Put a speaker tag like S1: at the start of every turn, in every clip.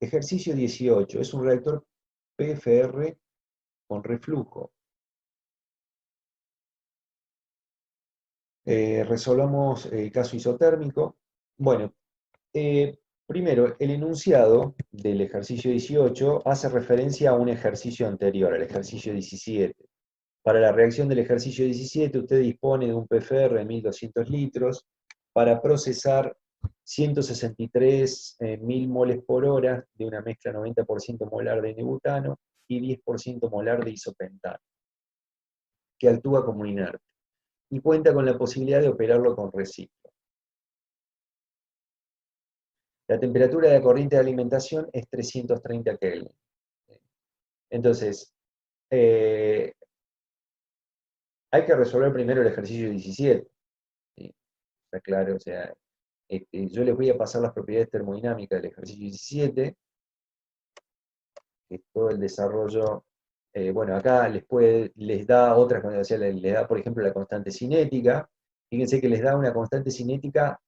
S1: Ejercicio 18. Es un reactor PFR con reflujo. Resolvamos el caso isotérmico. Bueno, primero, el enunciado del ejercicio 18 hace referencia a un ejercicio anterior, al ejercicio 17. Para la reacción del ejercicio 17, usted dispone de un PFR de 1200 litros para procesar 163 mil moles por hora de una mezcla 90% molar de N-butano y 10% molar de isopentano, que actúa como inerte, y cuenta con la posibilidad de operarlo con reciclo. La temperatura de la corriente de alimentación es 330 Kelvin. Entonces, hay que resolver primero el ejercicio 17. ¿Sí? Está claro, o sea, yo les voy a pasar las propiedades termodinámicas del ejercicio 17, que es todo el desarrollo. Bueno, acá les da otras, o sea, les da, por ejemplo, la constante cinética. Fíjense que les da una constante cinética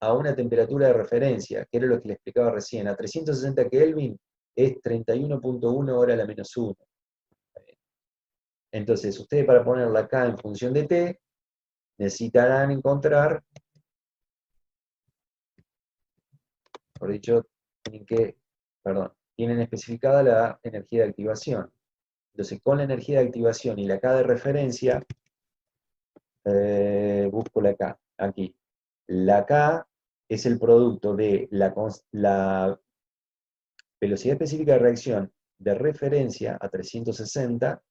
S1: a una temperatura de referencia, que era lo que les explicaba recién. A 360 Kelvin es 31.1 hora a la menos 1. Entonces, ustedes para ponerla acá en función de t, necesitarán encontrar, por dicho, tienen especificada la energía de activación. Entonces, con la energía de activación y la K de referencia, busco la K, aquí. La K es el producto de la velocidad específica de reacción de referencia a 360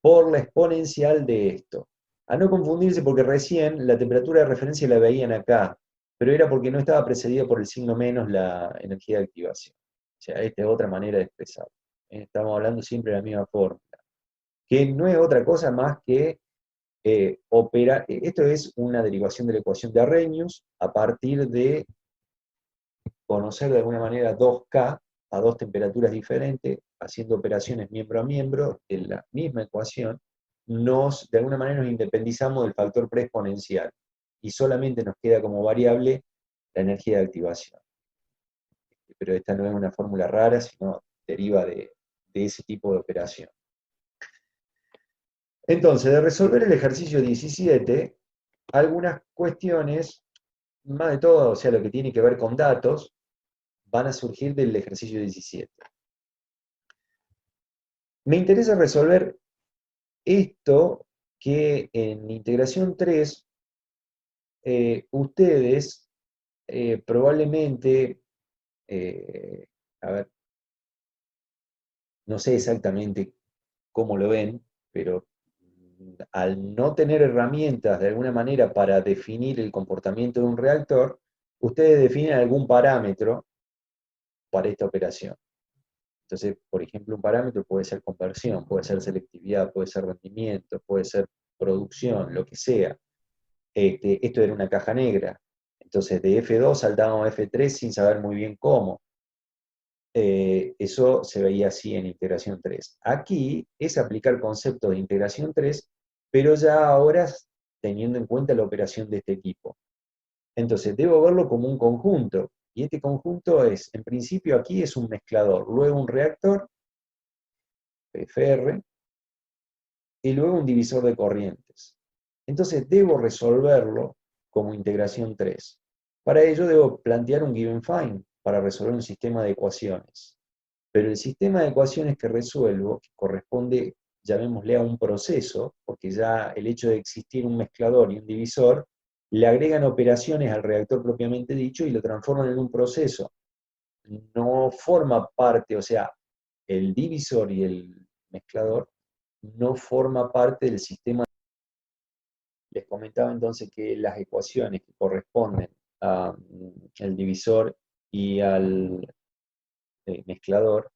S1: por la exponencial de esto. A no confundirse porque recién la temperatura de referencia la veían acá, pero era porque no estaba precedida por el signo menos la energía de activación. O sea, esta es otra manera de expresarlo. Estamos hablando siempre de la misma fórmula, que no es otra cosa más que esto es una derivación de la ecuación de Arrhenius a partir de conocer de alguna manera 2K a dos temperaturas diferentes, haciendo operaciones miembro a miembro en la misma ecuación, de alguna manera nos independizamos del factor preexponencial y solamente nos queda como variable la energía de activación. Pero esta no es una fórmula rara, sino deriva de ese tipo de operación. Entonces, de resolver el ejercicio 17, algunas cuestiones, más de todo, o sea, lo que tiene que ver con datos, van a surgir del ejercicio 17. Me interesa resolver esto que en integración 3, ustedes probablemente, a ver, no sé exactamente cómo lo ven, pero al no tener herramientas de alguna manera para definir el comportamiento de un reactor, ustedes definen algún parámetro para esta operación. Entonces, por ejemplo, un parámetro puede ser conversión, puede ser selectividad, puede ser rendimiento, puede ser producción, lo que sea. Esto era una caja negra. Entonces, de F2 saltábamos a F3 sin saber muy bien cómo. Eso se veía así en integración 3. Aquí es aplicar conceptos de integración 3, pero ya ahora teniendo en cuenta la operación de este tipo. Entonces, debo verlo como un conjunto. Y este conjunto es, en principio aquí es un mezclador, luego un reactor, PFR, y luego un divisor de corrientes. Entonces, debo resolverlo como integración 3. Para ello debo plantear un given find para resolver un sistema de ecuaciones. Pero el sistema de ecuaciones que resuelvo corresponde, llamémosle, a un proceso, porque ya el hecho de existir un mezclador y un divisor le agregan operaciones al reactor propiamente dicho y lo transforman en un proceso. No forma parte, o sea, el divisor y el mezclador no forma parte del sistema. Les comentaba entonces que las ecuaciones que corresponden al divisor y al mezclador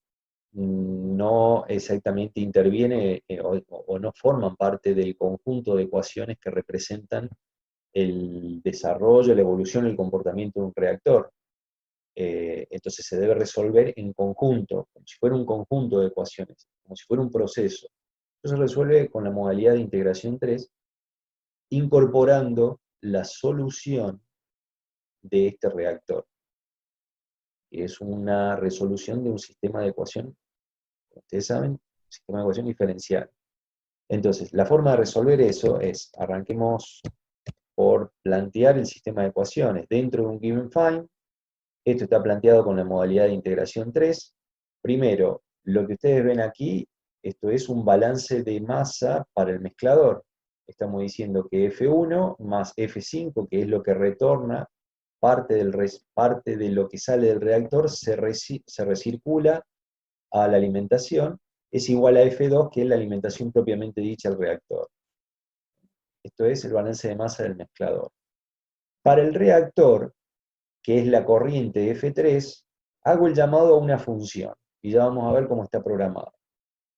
S1: no exactamente interviene o no forman parte del conjunto de ecuaciones que representan el desarrollo, la evolución, el comportamiento de un reactor. Entonces se debe resolver en conjunto, como si fuera un conjunto de ecuaciones, como si fuera un proceso. Eso se resuelve con la modalidad de integración 3, incorporando la solución de este reactor. que es una resolución de un sistema de ecuación, como ustedes saben, un sistema de ecuación diferencial. Entonces, la forma de resolver eso es, arranquemos por plantear el sistema de ecuaciones dentro de un given find. Esto está planteado con la modalidad de integración 3. Primero, lo que ustedes ven aquí, esto es un balance de masa para el mezclador. Estamos diciendo que F1 más F5, que es lo que retorna, parte de lo que sale del reactor se recircula a la alimentación, es igual a F2, que es la alimentación propiamente dicha al reactor. Esto es el balance de masa del mezclador. Para el reactor, que es la corriente F3, hago el llamado a una función, y ya vamos a ver cómo está programado.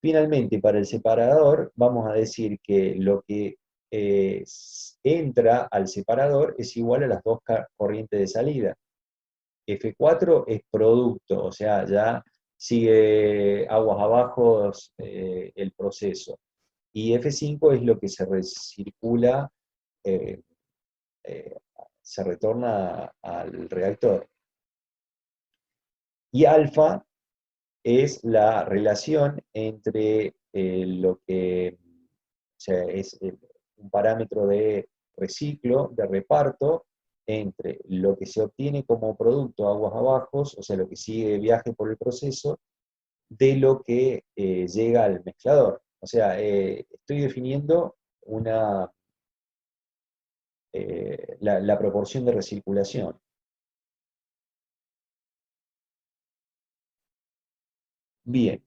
S1: Finalmente, para el separador, vamos a decir que lo que entra al separador es igual a las dos corrientes de salida. F4 es producto, o sea, ya sigue aguas abajo el proceso. Y F5 es lo que se recircula, eh, eh, se retorna al reactor. Y alfa es la relación entre lo que, o sea, es un parámetro de reciclo, de reparto, entre lo que se obtiene como producto aguas abajo, o sea, lo que sigue de viaje por el proceso, de lo que llega al mezclador. O sea, estoy definiendo la proporción de recirculación. Bien,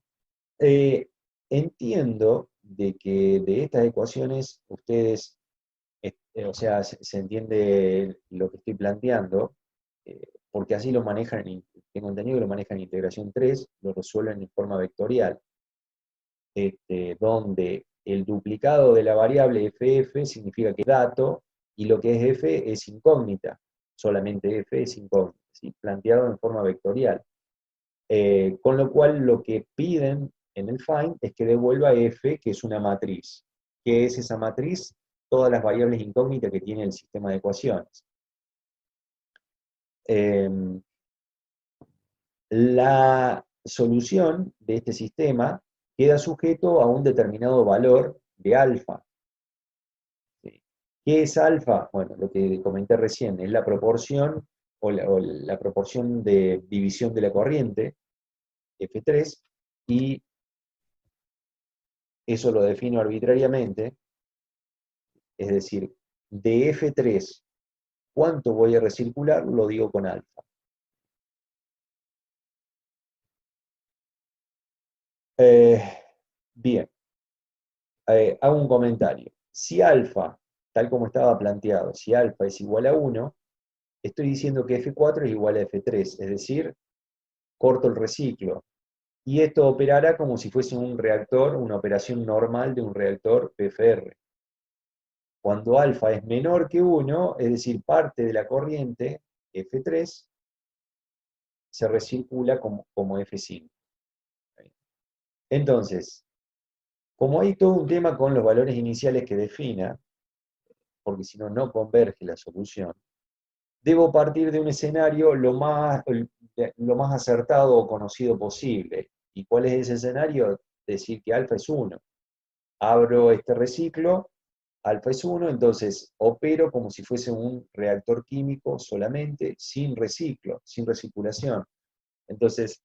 S1: entiendo de que de estas ecuaciones ustedes, o sea, se entiende lo que estoy planteando, porque así lo manejan, tengo entendido que lo manejan en integración 3, lo resuelven en forma vectorial, donde el duplicado de la variable ff significa que es dato, y lo que es f es incógnita, solamente f es incógnita, ¿sí? Planteado en forma vectorial. Con lo cual lo que piden en el find es que devuelva f, que es una matriz. ¿Qué es esa matriz? Todas las variables incógnitas que tiene el sistema de ecuaciones. La solución de este sistema queda sujeto a un determinado valor de alfa. ¿Sí? ¿Qué es alfa? Bueno, lo que comenté recién, es la proporción o la proporción de división de la corriente, F3, y eso lo defino arbitrariamente, es decir, de F3, ¿cuánto voy a recircular? Lo digo con alfa. Eh, bien, hago un comentario. Si alfa, tal como estaba planteado, si alfa es igual a 1, estoy diciendo que F4 es igual a F3, es decir, corto el reciclo. Y esto operará como si fuese un reactor, una operación normal de un reactor PFR. Cuando alfa es menor que 1, es decir, parte de la corriente F3 se recircula como F5. Entonces, como hay todo un tema con los valores iniciales que defina, porque si no, no converge la solución, debo partir de un escenario lo más acertado o conocido posible. ¿Y cuál es ese escenario? Decir que alfa es 1. Abro este reciclo, alfa es 1, entonces opero como si fuese un reactor químico solamente, sin reciclo, sin recirculación. Entonces,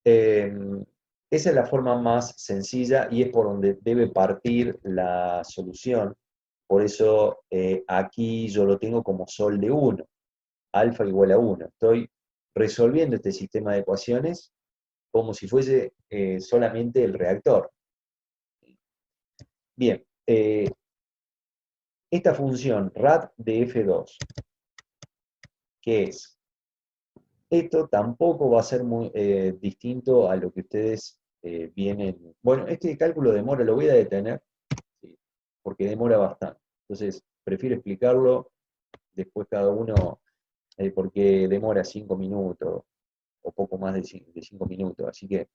S1: esa es la forma más sencilla y es por donde debe partir la solución. Por eso aquí yo lo tengo como sol de 1, alfa igual a 1. Estoy resolviendo este sistema de ecuaciones como si fuese solamente el reactor. Bien, esta función rad de F2, ¿qué es? Esto tampoco va a ser muy distinto a lo que ustedes vienen. Bueno, este cálculo de demora lo voy a detener, ¿sí? Porque demora bastante. Entonces, prefiero explicarlo después cada uno, porque demora 5 minutos o poco más de 5 minutos. Así que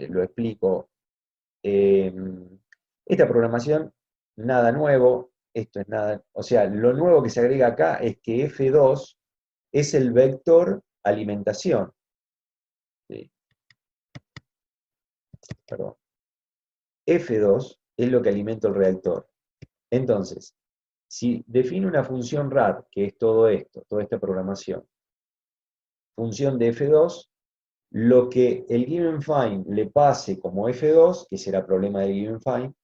S1: lo explico. Esta programación, nada nuevo, esto es nada, o sea, lo nuevo que se agrega acá es que F2 es el vector alimentación. ¿Sí? Perdón. F2 es lo que alimenta el reactor. Entonces, si defino una función RAD, que es todo esto, toda esta programación, función de F2, lo que el GivenFind le pase como F2, que será problema del GivenFind,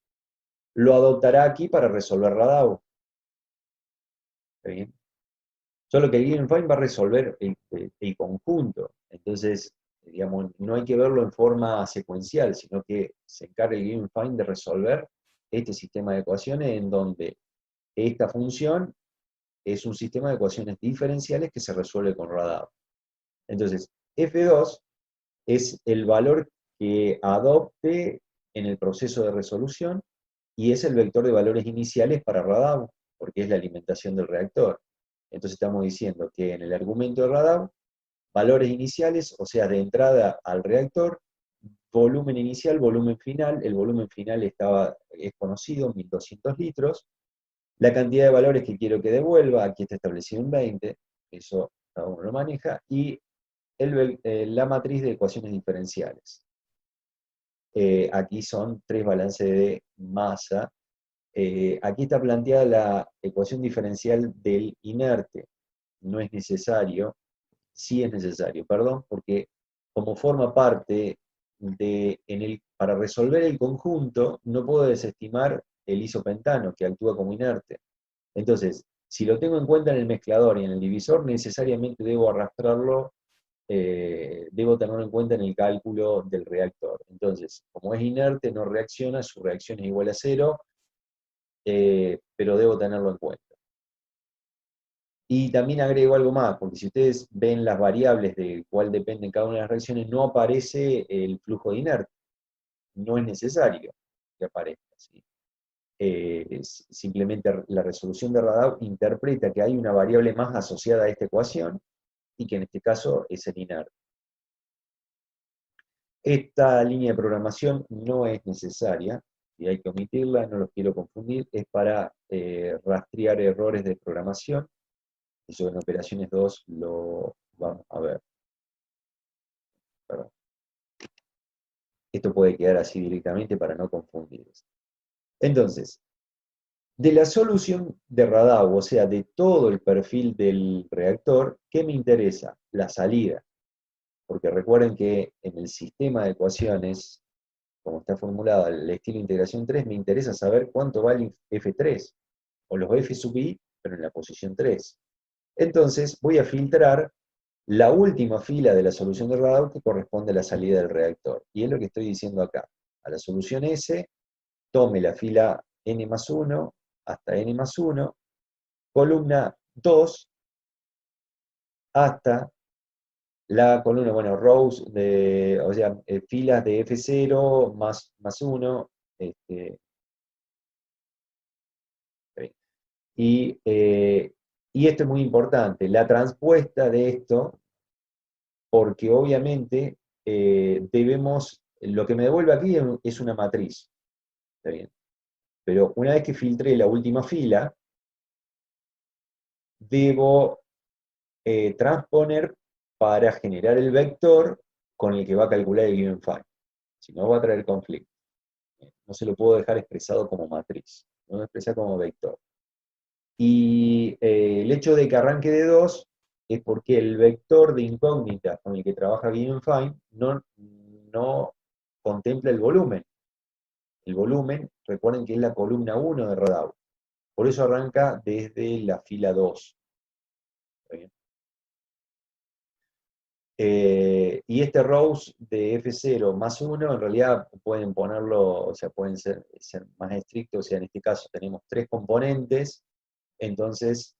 S1: lo adoptará aquí para resolver RADAU. ¿Está bien? Solo que el GivenFind va a resolver el conjunto. Entonces, digamos, no hay que verlo en forma secuencial, sino que se encarga el GivenFind de resolver este sistema de ecuaciones en donde esta función es un sistema de ecuaciones diferenciales que se resuelve con RADAU. Entonces, F2 es el valor que adopte en el proceso de resolución y es el vector de valores iniciales para RADAU, porque es la alimentación del reactor. Entonces estamos diciendo que en el argumento de RADAU, valores iniciales, o sea, de entrada al reactor, volumen inicial, volumen final, el volumen final es conocido, 1200 litros, la cantidad de valores que quiero que devuelva, aquí está establecido en 20, eso cada uno lo maneja, y la matriz de ecuaciones diferenciales. Aquí son 3 balances de masa. Aquí está planteada la ecuación diferencial del inerte. No es necesario, sí es necesario, perdón, porque como forma parte para resolver el conjunto, no puedo desestimar el isopentano, que actúa como inerte. Entonces, si lo tengo en cuenta en el mezclador y en el divisor, necesariamente debo arrastrarlo, debo tenerlo en cuenta en el cálculo del reactor. Entonces, como es inerte, no reacciona, su reacción es igual a 0, pero debo tenerlo en cuenta. Y también agrego algo más, porque si ustedes ven las variables de cuál dependen cada una de las reacciones, no aparece el flujo de inerte. No es necesario que aparezca, ¿sí? Simplemente la resolución de RADAU interpreta que hay una variable más asociada a esta ecuación, y que en este caso es el inerte. Esta línea de programación no es necesaria, y hay que omitirla, no los quiero confundir, es para rastrear errores de programación. Eso en operaciones 2 lo vamos a ver. Perdón. Esto puede quedar así directamente para no confundirse. Entonces, de la solución de RADAU, o sea, de todo el perfil del reactor, ¿qué me interesa? La salida. Porque recuerden que en el sistema de ecuaciones, como está formulado el estilo integración 3, me interesa saber cuánto vale F3, o los F sub I, pero en la posición 3. Entonces voy a filtrar la última fila de la solución de RADAU que corresponde a la salida del reactor. Y es lo que estoy diciendo acá. A la solución S, tome la fila n más 1 hasta n más 1, columna 2 hasta la columna, bueno, rows, o sea, filas de F0 más 1, y esto es muy importante, la transpuesta de esto, porque obviamente lo que me devuelve aquí es una matriz, ¿está bien? Pero una vez que filtré la última fila, debo transponer para generar el vector con el que va a calcular el given find. Si no, va a traer conflicto. No se lo puedo dejar expresado como matriz, no lo expresa como vector. Y el hecho de que arranque de 2 es porque el vector de incógnita con el que trabaja GivenFind no contempla el volumen. El volumen, recuerden que es la columna 1 de RADAU. Por eso arranca desde la fila 2. ¿Está bien? Y este rows de F0 más 1, en realidad pueden ponerlo, o sea, pueden ser más estrictos, o sea, en este caso tenemos 3 componentes, entonces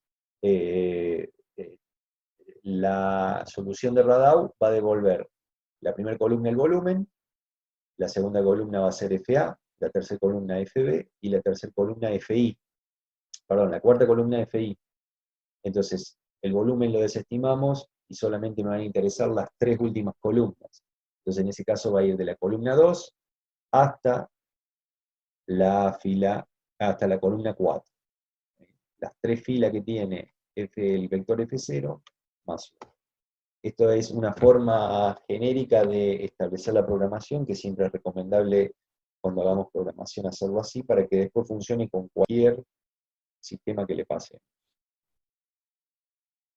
S1: la solución de RADAU va a devolver la primera columna el volumen, la segunda columna va a ser FA, la tercera columna FB y la tercera columna FI. Perdón, la cuarta columna FI. Entonces, el volumen lo desestimamos y solamente me van a interesar las 3 últimas columnas. Entonces, en ese caso va a ir de la columna 2 hasta hasta la columna 4. Las 3 filas que tiene el vector F0 más 1. Esto es una forma genérica de establecer la programación, que siempre es recomendable cuando hagamos programación hacerlo así, para que después funcione con cualquier sistema que le pase.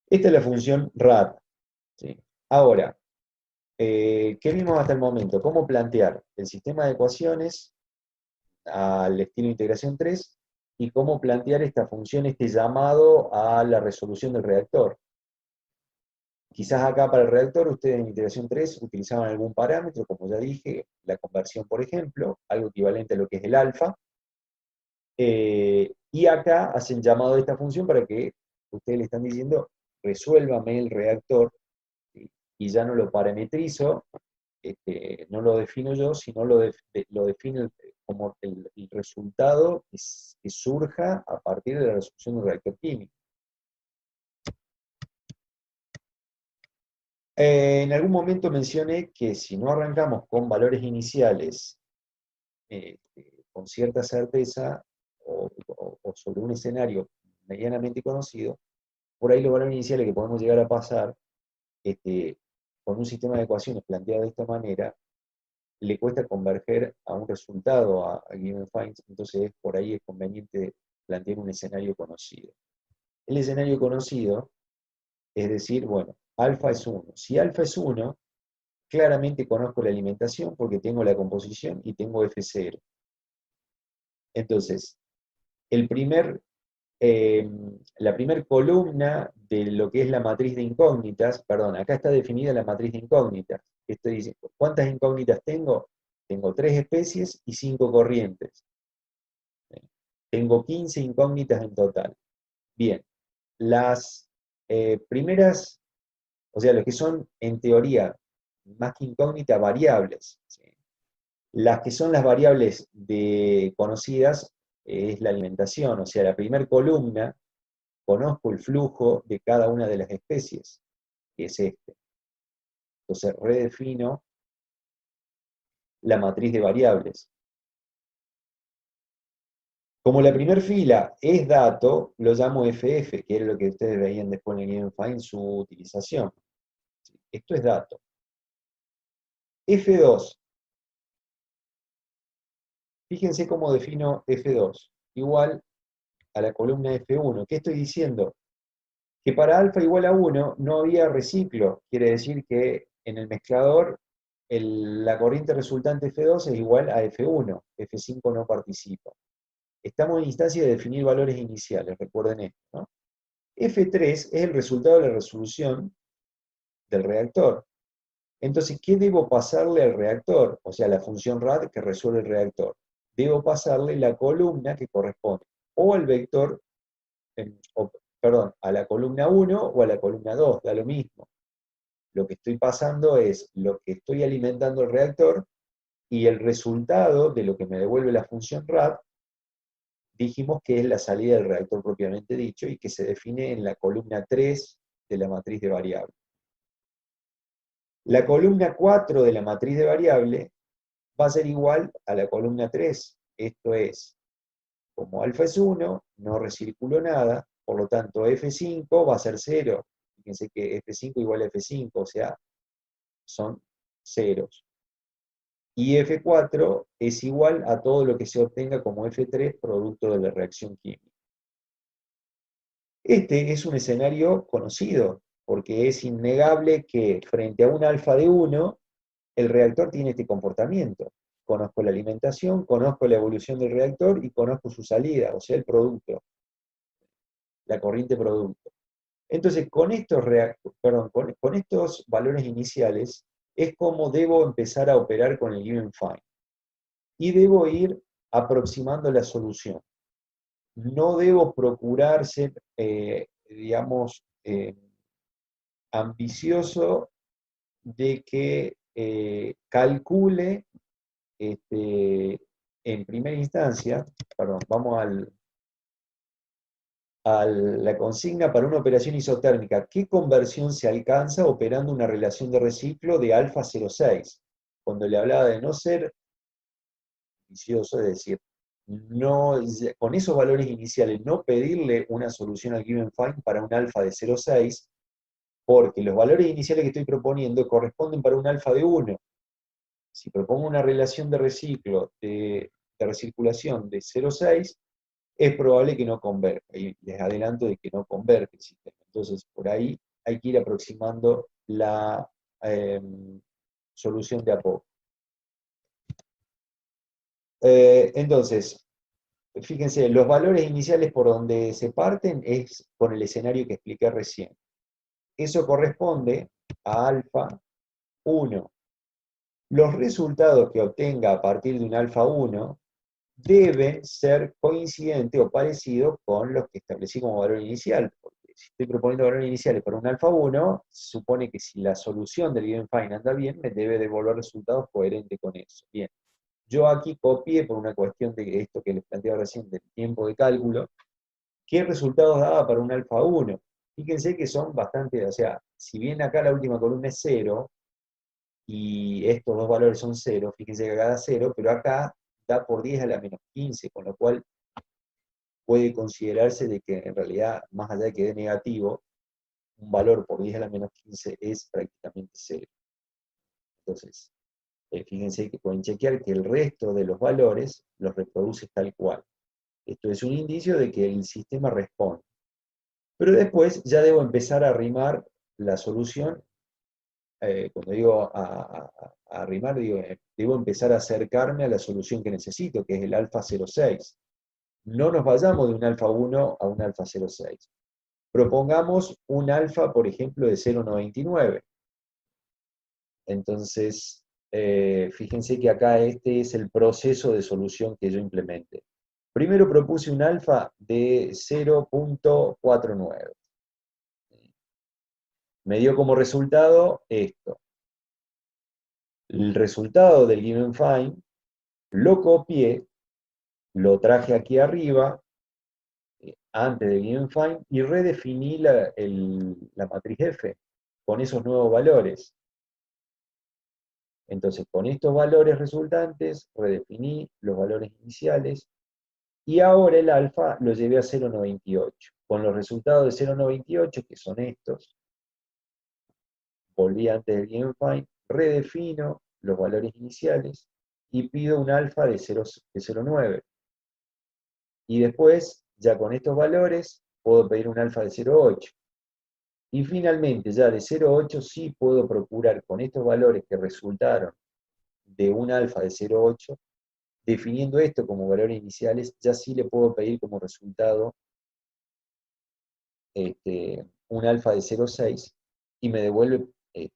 S1: Esta es la función RAD. ¿Sí? Ahora, ¿qué vimos hasta el momento? Cómo plantear el sistema de ecuaciones al estilo integración 3 y cómo plantear esta función, este llamado a la resolución del reactor. Quizás acá para el reactor ustedes en integración 3 utilizaban algún parámetro, como ya dije, la conversión, por ejemplo, algo equivalente a lo que es el alfa, y acá hacen llamado a esta función para que ustedes le están diciendo, resuélvame el reactor, ¿sí? Y ya no lo parametrizo, no lo defino yo, sino lo defino como el resultado que surja a partir de la resolución del reactor químico. En algún momento mencioné que si no arrancamos con valores iniciales con cierta certeza o sobre un escenario medianamente conocido, por ahí los valores iniciales que podemos llegar a pasar con un sistema de ecuaciones planteado de esta manera, le cuesta converger a un resultado, a given finds, entonces por ahí es conveniente plantear un escenario conocido. El escenario conocido es decir, bueno, alfa es 1. Si alfa es 1, claramente conozco la alimentación porque tengo la composición y tengo F0. Entonces, la primera columna de lo que es la matriz de incógnitas, perdón, acá está definida la matriz de incógnitas. Estoy diciendo, ¿cuántas incógnitas tengo? Tengo 3 especies y 5 corrientes. Tengo 15 incógnitas en total. Bien, las primeras, o sea, lo que son en teoría más que incógnitas, variables. ¿Sí? Las que son las variables conocidas es la alimentación, o sea, la primera columna, conozco el flujo de cada una de las especies, que es este. Entonces redefino la matriz de variables. Como la primera fila es dato, lo llamo FF, que era lo que ustedes veían después en el GivenFind, su utilización. Esto es dato. F2. Fíjense cómo defino F2. Igual a la columna F1. ¿Qué estoy diciendo? Que para alfa igual a 1 no había reciclo. Quiere decir que en el mezclador la corriente resultante F2 es igual a F1. F5 no participa. Estamos en instancia de definir valores iniciales, recuerden esto, ¿no? F3 es el resultado de la resolución del reactor. Entonces, ¿qué debo pasarle al reactor? O sea, la función RAD que resuelve el reactor. Debo pasarle la columna que corresponde o al vector, perdón, a la columna 1 o a la columna 2, da lo mismo. Lo que estoy pasando es lo que estoy alimentando el reactor y el resultado de lo que me devuelve la función RAD, dijimos que es la salida del reactor propiamente dicho y que se define en la columna 3 de la matriz de variable. La columna 4 de la matriz de variable va a ser igual a la columna 3. Esto es, como alfa es 1, no recirculo nada, por lo tanto F5 va a ser 0. Fíjense que F5 igual a F5, o sea, son ceros. Y F4 es igual a todo lo que se obtenga como F3 producto de la reacción química. Este es un escenario conocido, porque es innegable que frente a un alfa de 1, el reactor tiene este comportamiento. Conozco la alimentación, conozco la evolución del reactor y conozco su salida, o sea, el producto, la corriente producto. Entonces, con estos valores iniciales, es como debo empezar a operar con el given find. Y debo ir aproximando la solución. No debo procurar ser, digamos, ambicioso de que calcule en primera instancia, perdón, vamos a la consigna para una operación isotérmica. ¿Qué conversión se alcanza operando una relación de reciclo de alfa 0,6? Cuando le hablaba de no ser ambicioso, es decir, no, con esos valores iniciales, no pedirle una solución al given find para un alfa de 0,6, porque los valores iniciales que estoy proponiendo corresponden para un alfa de 1. Si propongo una relación de reciclo, de recirculación de 0,6, es probable que no converja. Y les adelanto de que no converge el sistema. Entonces, por ahí hay que ir aproximando la solución de a poco. Entonces, fíjense, los valores iniciales por donde se parten es con el escenario que expliqué recién. Eso corresponde a alfa 1. Los resultados que obtenga a partir de un alfa 1 deben ser coincidentes o parecidos con los que establecí como valor inicial, porque si estoy proponiendo valores iniciales para un alfa 1, se supone que si la solución del given fine anda bien, me debe devolver resultados coherentes con eso. Bien, yo aquí copié por una cuestión de esto que les planteaba recién del tiempo de cálculo, qué resultados daba para un alfa 1. Fíjense que son bastante, o sea, si bien acá la última columna es 0, y estos dos valores son 0, fíjense que acá da 0, pero acá da por 10 a la menos 15, con lo cual puede considerarse de que en realidad, más allá de que dé negativo, un valor por 10 a la menos 15 es prácticamente 0. Entonces, fíjense que pueden chequear que el resto de los valores los reproduce tal cual. Esto es un indicio de que el sistema responde. Pero después ya debo empezar a arrimar la solución. Cuando digo a arrimar, digo, debo empezar a acercarme a la solución que necesito, que es el alfa 0,6. No nos vayamos de un alfa 1 a un alfa 0,6. Propongamos un alfa, por ejemplo, de 0,99. Entonces, fíjense que acá este es el proceso de solución que yo implementé. Primero propuse un alfa de 0,49. Me dio como resultado esto. El resultado del given fine lo copié, lo traje aquí arriba, antes del given fine, y redefiní la matriz F con esos nuevos valores. Entonces, con estos valores resultantes, redefiní los valores iniciales, y ahora el alfa lo llevé a 0,98. Con los resultados de 0,98, que son estos, volví antes del given fine, redefino los valores iniciales, y pido un alfa de 0,9. Y después, ya con estos valores, puedo pedir un alfa de 0,8. Y finalmente, ya de 0,8 sí puedo procurar con estos valores que resultaron de un alfa de 0,8, definiendo esto como valores iniciales, ya sí le puedo pedir como resultado un alfa de 0,6 y me devuelve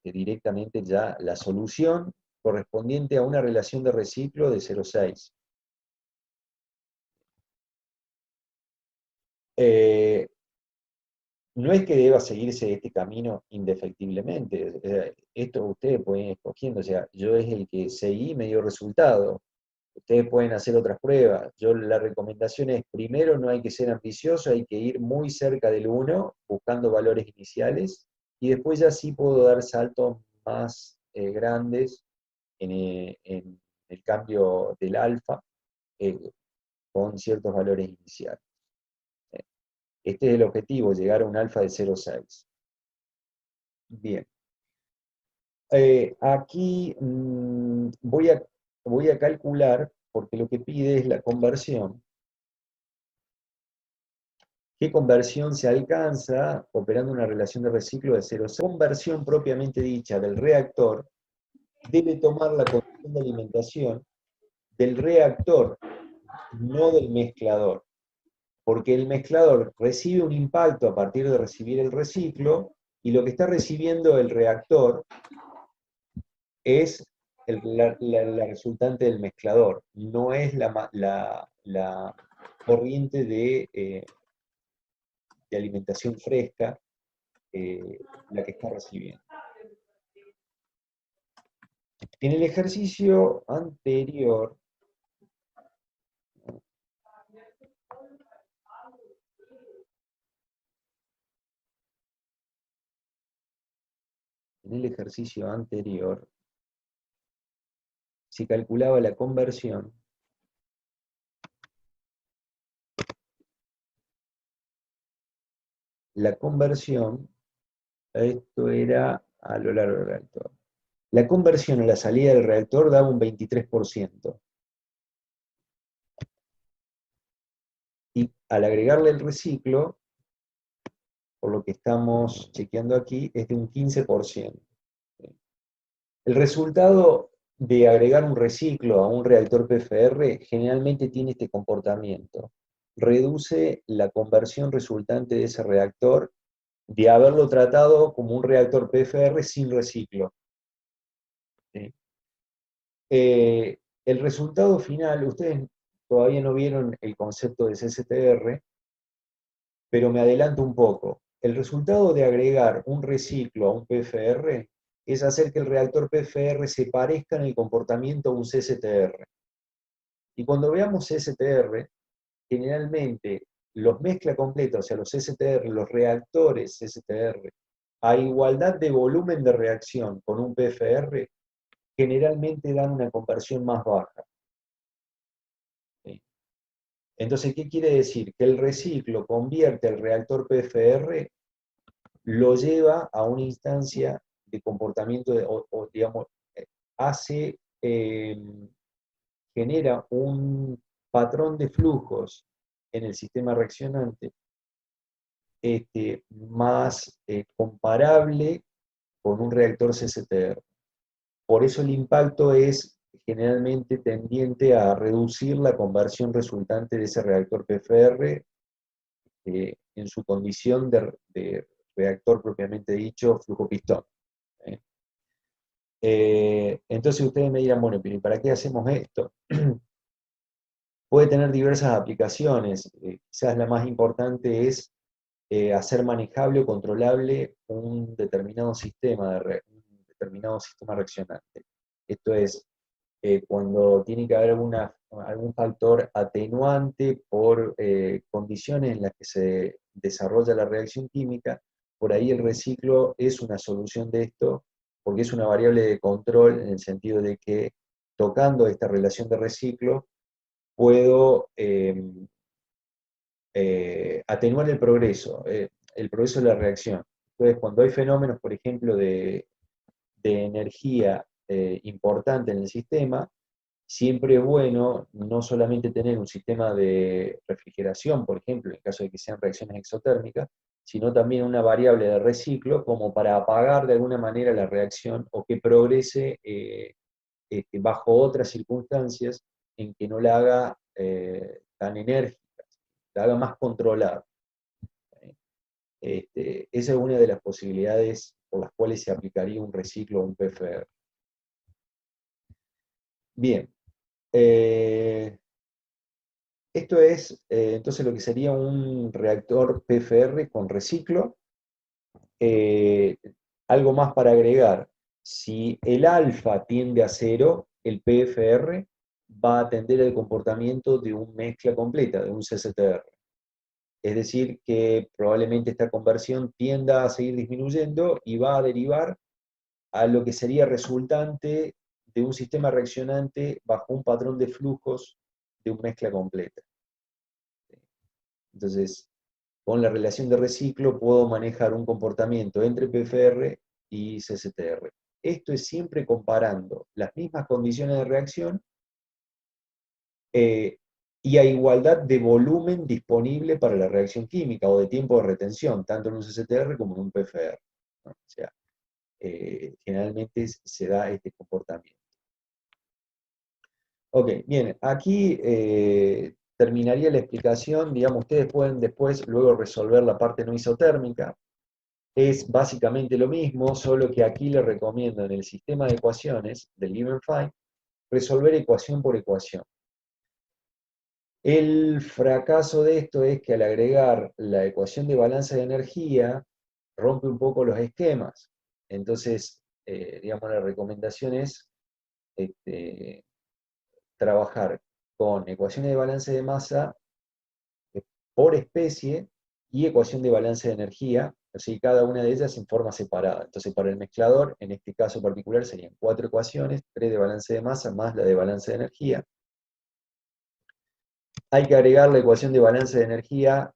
S1: directamente ya la solución correspondiente a una relación de reciclo de 0,6. No es que deba seguirse este camino indefectiblemente. Esto ustedes pueden ir escogiendo. O sea, yo es el que seguí y me dio resultado. Ustedes pueden hacer otras pruebas. La recomendación es, primero, no hay que ser ambicioso, hay que ir muy cerca del 1, buscando valores iniciales, y después ya sí puedo dar saltos más grandes en el cambio del alfa eh, con ciertos valores iniciales. Este es el objetivo, llegar a un alfa de 0,6. Bien. Aquí voy a calcular, porque lo que pide es la conversión. ¿Qué conversión se alcanza operando una relación de reciclo de 0,6? La conversión propiamente dicha del reactor debe tomar la condición de alimentación del reactor, no del mezclador. Porque el mezclador recibe un impacto a partir de recibir el reciclo, y lo que está recibiendo el reactor es la resultante del mezclador, no es la corriente de alimentación fresca la que está recibiendo. En el ejercicio anterior, se calculaba la conversión esto era a lo largo del reactor. La conversión a la salida del reactor daba un 23%. Y al agregarle el reciclo, por lo que estamos chequeando aquí, es de un 15%. El resultado de agregar un reciclo a un reactor PFR generalmente tiene este comportamiento. Reduce la conversión resultante de ese reactor de haberlo tratado como un reactor PFR sin reciclo. ¿Sí? El resultado final, ustedes todavía no vieron el concepto de CSTR, pero me adelanto un poco. El resultado de agregar un reciclo a un PFR es hacer que el reactor PFR se parezca en el comportamiento a un CSTR. Y cuando veamos CSTR, generalmente los mezcla completa, o sea, los CSTR, los reactores CSTR, a igualdad de volumen de reacción con un PFR, generalmente dan una conversión más baja. ¿Sí? Entonces, ¿qué quiere decir? Que el reciclo convierte el reactor PFR, lo lleva a una instancia de comportamiento, o digamos, hace, genera un patrón de flujos en el sistema reaccionante más comparable con un reactor CSTR. Por eso el impacto es generalmente tendiente a reducir la conversión resultante de ese reactor PFR en su condición de reactor propiamente dicho, flujo-pistón. Entonces ustedes me dirán, bueno, pero ¿y para qué hacemos esto? Puede tener diversas aplicaciones. Quizás la más importante es hacer manejable o controlable un determinado sistema, reaccionante. Esto es, cuando tiene que haber algún factor atenuante por condiciones en las que se desarrolla la reacción química, por ahí el reciclo es una solución de esto, porque es una variable de control en el sentido de que tocando esta relación de reciclo, puedo atenuar el progreso de la reacción. Entonces, cuando hay fenómenos, por ejemplo, de energía importante en el sistema, siempre es bueno no solamente tener un sistema de refrigeración, por ejemplo, en caso de que sean reacciones exotérmicas, sino también una variable de reciclo como para apagar de alguna manera la reacción o que progrese bajo otras circunstancias en que no la haga tan enérgica, la haga más controlada. Esa es una de las posibilidades por las cuales se aplicaría un reciclo o un PFR. Bien, esto es entonces lo que sería un reactor PFR con reciclo. Algo más para agregar, si el alfa tiende a 0, el PFR va a atender al comportamiento de una mezcla completa, de un CSTR. Es decir, que probablemente esta conversión tienda a seguir disminuyendo y va a derivar a lo que sería resultante de un sistema reaccionante bajo un patrón de flujos de una mezcla completa. Entonces, con la relación de reciclo puedo manejar un comportamiento entre PFR y CSTR. Esto es siempre comparando las mismas condiciones de reacción y a igualdad de volumen disponible para la reacción química o de tiempo de retención, tanto en un CSTR como en un PFR, ¿no? O sea, generalmente se da este comportamiento. Ok, bien, aquí terminaría la explicación. Digamos, ustedes pueden después luego resolver la parte no isotérmica. Es básicamente lo mismo, solo que aquí les recomiendo en el sistema de ecuaciones del Given Find resolver ecuación por ecuación. El fracaso de esto es que al agregar la ecuación de balance de energía rompe un poco los esquemas. Entonces, digamos, la recomendación es trabajar con ecuaciones de balance de masa por especie y ecuación de balance de energía, o sea, cada una de ellas en forma separada. Entonces, para el mezclador, en este caso particular, serían 4 ecuaciones, 3 de balance de masa más la de balance de energía. Hay que agregar la ecuación de balance de energía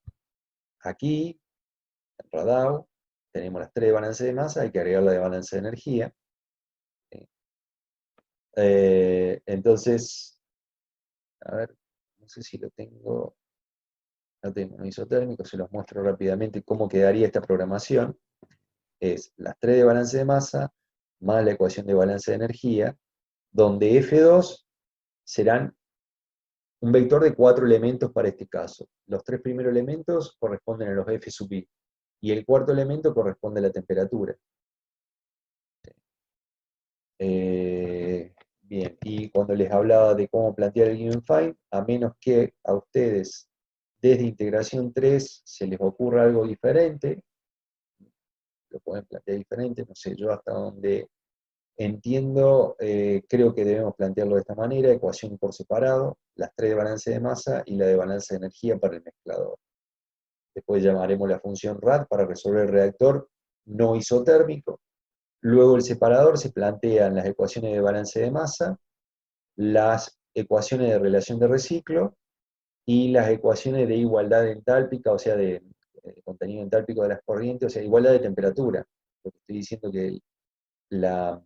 S1: aquí, en Radau, tenemos las 3 de balance de masa, hay que agregar la de balance de energía. Entonces, a ver, no sé si lo tengo un isotérmico, se los muestro rápidamente cómo quedaría esta programación. Es las 3 de balance de masa más la ecuación de balance de energía, donde F2 serán un vector de 4 elementos para este caso. Los 3 primeros elementos corresponden a los F sub i, y el cuarto elemento corresponde a la temperatura. Bien, y cuando les hablaba de cómo plantear el given find, a menos que a ustedes desde integración 3 se les ocurra algo diferente, lo pueden plantear diferente, no sé, yo hasta donde entiendo, creo que debemos plantearlo de esta manera: ecuación por separado, las 3 de balance de masa y la de balance de energía para el mezclador. Después llamaremos la función RAD para resolver el reactor no isotérmico. Luego el separador se plantean las ecuaciones de balance de masa, las ecuaciones de relación de reciclo y las ecuaciones de igualdad entálpica, o sea, de contenido entálpico de las corrientes, o sea, igualdad de temperatura. Lo que estoy diciendo que la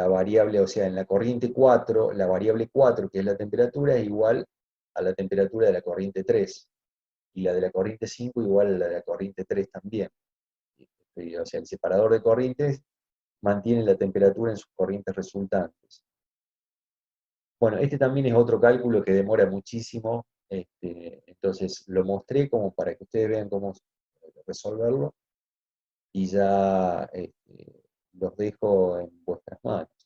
S1: variable, o sea, en la corriente 4, la variable 4, que es la temperatura, es igual a la temperatura de la corriente 3, y la de la corriente 5 igual a la de la corriente 3 también. O sea, el separador de corrientes mantiene la temperatura en sus corrientes resultantes. Bueno, este también es otro cálculo que demora muchísimo, entonces lo mostré como para que ustedes vean cómo resolverlo, y ya los dejo en vuestras manos.